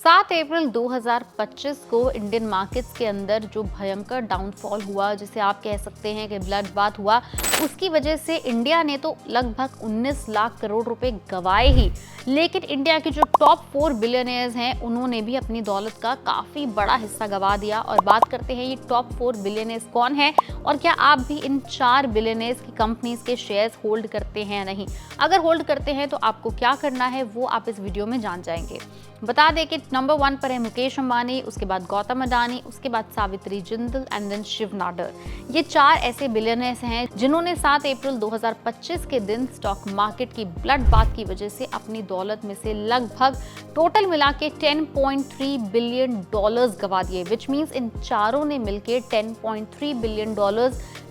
7 अप्रैल 2025 को Indian markets के अंदर जो भयंकर डाउनफॉल हुआ, जिसे आप कह सकते हैं कि ब्लड बाथ हुआ, उसकी वजह से इंडिया ने तो लगभग 19 लाख करोड़ रुपए गंवाए ही। लेकिन इंडिया के जो टॉप 4 बिलियनियर्स हैं, उन्होंने भी अपनी दौलत का काफी बड़ा हिस्सा गंवा दिया। और बात करते हैं ये टॉप 4 बिलियनियर्स कौन है और क्या आप भी इन 4 बिलियनियर्स की कंपनीज के शेयर्स होल्ड करते हैं या नहीं। अगर होल्ड करते हैं तो आपको क्या करना है वो आप इस वीडियो में जान जाएंगे। बता दें कि नंबर 1 पर है मुकेश अंबानी, उसके बाद गौतम अडानी, उसके बाद सावित्री जिंदल एंड देन शिव नाडर। ये 4 ऐसे बिलियनर्स हैं जिन्होंने 7 अप्रैल 2025 के दिन स्टॉक मार्केट की ब्लड बाथ की वजह से अपनी दौलत में से लगभग टोटल मिला के $10.3 बिलियन गंवा दिए, विच मीन्स इन चारों ने मिलकर $10.3 बिलियन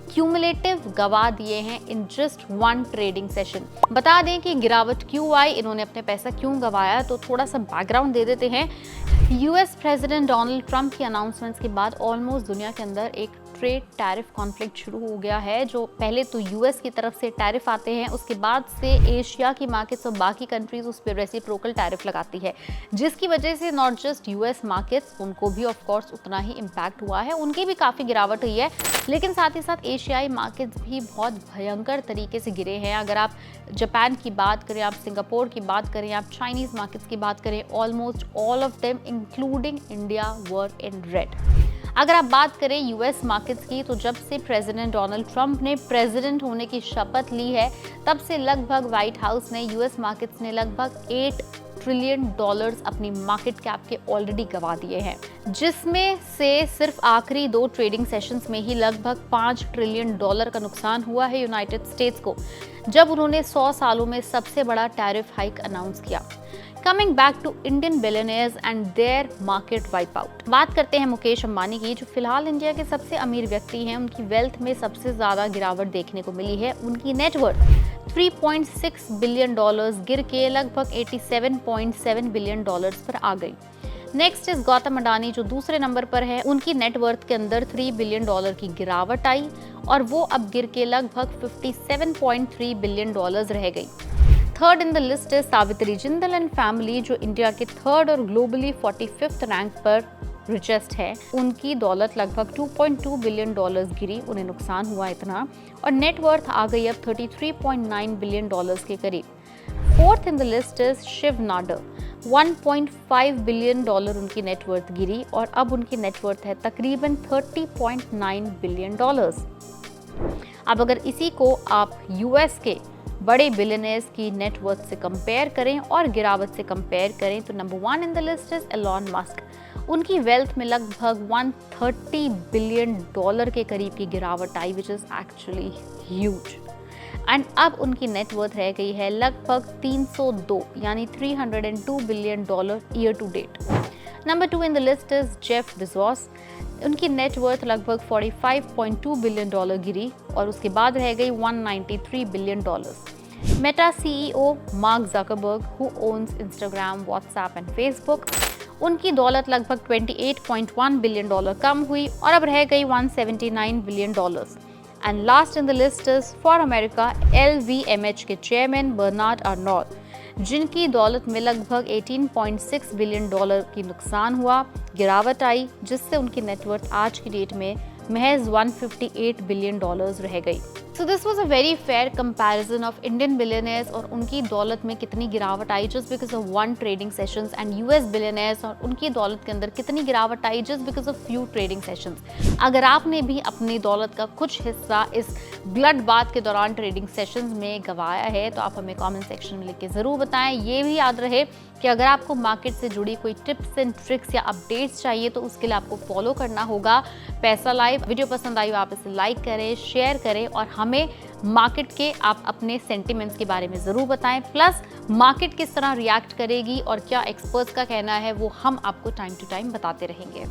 क्यूमुलेटिव गंवा दिए हैं इन जस्ट 1 ट्रेडिंग सेशन। बता दें कि गिरावट क्यों आई, इन्होंने अपने पैसा क्यों गंवाया, तो थोड़ा सा बैकग्राउंड दे देते हैं। यूएस प्रेसिडेंट डोनाल्ड ट्रंप की अनाउंसमेंट्स के बाद ऑलमोस्ट दुनिया के अंदर एक ट्रेड टैरिफ कॉन्फ्लिक्ट शुरू हो गया है। जो पहले तो यूएस की तरफ से टैरिफ आते हैं, उसके बाद से एशिया की मार्केट्स और बाकी कंट्रीज उस पर रेसिप्रोकल टैरिफ लगाती है, जिसकी वजह से नॉट जस्ट यूएस मार्केट्स, उनको भी ऑफ कोर्स उतना ही इम्पैक्ट हुआ है, उनकी भी काफ़ी गिरावट हुई है। लेकिन साथ ही साथ एशियाई मार्केट्स भी बहुत भयंकर तरीके से गिरे हैं। अगर आप जापान की बात करें, आप सिंगापुर की बात करें, आप चाइनीज़ मार्केट्स की बात करें, almost all of them including India were in red. अगर आप बात करें यूएस मार्केट्स की, तो जब से प्रेसिडेंट डोनाल्ड ट्रंप ने प्रेसिडेंट होने की शपथ ली है, तब से लगभग व्हाइट हाउस ने यूएस मार्केट्स ने लगभग $8 ट्रिलियन अपनी मार्केट कैप के ऑलरेडी गंवा दिए हैं, जिसमें से सिर्फ आखिरी 2 ट्रेडिंग सेशंस में ही लगभग $5 ट्रिलियन का नुकसान हुआ है यूनाइटेड स्टेट्स को, जब उन्होंने 100 सालों में सबसे बड़ा टैरिफ हाइक अनाउंस किया। Coming back to Indian billionaires and their market wipe out. बात करते हैं मुकेश अंबानी की, जो फिलहाल इंडिया के सबसे अमीर व्यक्ति हैं। उनकी वेल्थ में सबसे ज्यादा गिरावट देखने को मिली है। उनकी नेटवर्थ $3.6 बिलियन गिर के लगभग $87.7 बिलियन पर आ गई। नेक्स्ट इज गौतम अडानी, जो दूसरे नंबर पर है। उनकी नेटवर्थ के अंदर $3 बिलियन की गिरावट आई और वो अब गिर के लगभग $57.3 बिलियन रह गई। थर्ड इन द लिस्ट है सावित्री जिंदल एंड फैमिली, जो इंडिया के 3rd और ग्लोबली 45th रैंक पर रिचेस्ट है। उनकी दौलत लगभग $2.2 बिलियन गिरी, उन्हें नुकसान हुआ इतना, और नेटवर्थ आ गई अब $33.9 बिलियन के करीब। Fourth in the list is Shiv Nadar, $1.5 billion उनकी नेटवर्थ गिरी और अब उनकी नेटवर्थ है तकरीबन $30.9 बिलियन। अब अगर इसी को आप यूएस के बड़े बिलियनर्स की नेटवर्थ से कंपेयर करें और गिरावट से कंपेयर करें, तो number 1 in the list is Elon Musk. उनकी वेल्थ में लगभग $130 बिलियन के करीब की गिरावट आई, which is actually huge. And अब उनकी नेटवर्थ रह गई है लगभग 302 यानी $302 billion year to date. Number 2 in the list is Jeff Bezos. उनकी नेटवर्थ लगभग $45.2 बिलियन गिरी और उसके बाद रह गई $193 billion. Meta CEO mark Zuckerberg, who owns Instagram, WhatsApp and Facebook, उनकी दौलत लगभग $28.1 बिलियन कम हुई और अब रह गई $179 billion. And last in the list is for America LVMH के चेयरमैन बर्नार्ड अर्नोल्ट, जिनकी दौलत में लगभग $18.6 बिलियन की नुकसान हुआ, गिरावट आई, जिससे उनकी नेटवर्थ आज की डेट में महज $158 बिलियन रह गई। So this was a very fair comparison of Indian billionaires और उनकी दौलत में कितनी गिरावट आई just because of 1 trading sessions and US billionaires और उनकी दौलत के अंदर कितनी गिरावट आई just because of few trading sessions। अगर आपने भी अपनी दौलत का कुछ हिस्सा इस ब्लड बाथ के दौरान ट्रेडिंग सेशंस में गंवाया है, तो आप हमें कमेंट सेक्शन में लिख के ज़रूर बताएं। ये भी याद रहे कि अगर आपको मार्केट से जुड़ी कोई टिप्स एंड ट्रिक्स या अपडेट्स चाहिए, तो उसके लिए आपको फॉलो करना होगा पैसा लाइव। वीडियो पसंद आई हो आप इसे लाइक करें, शेयर करें और हमें मार्केट के आप अपने सेंटिमेंट्स के बारे में ज़रूर बताएं। प्लस मार्केट किस तरह रिएक्ट करेगी और क्या एक्सपर्ट्स का कहना है, वो हम आपको टाइम टू टाइम बताते रहेंगे।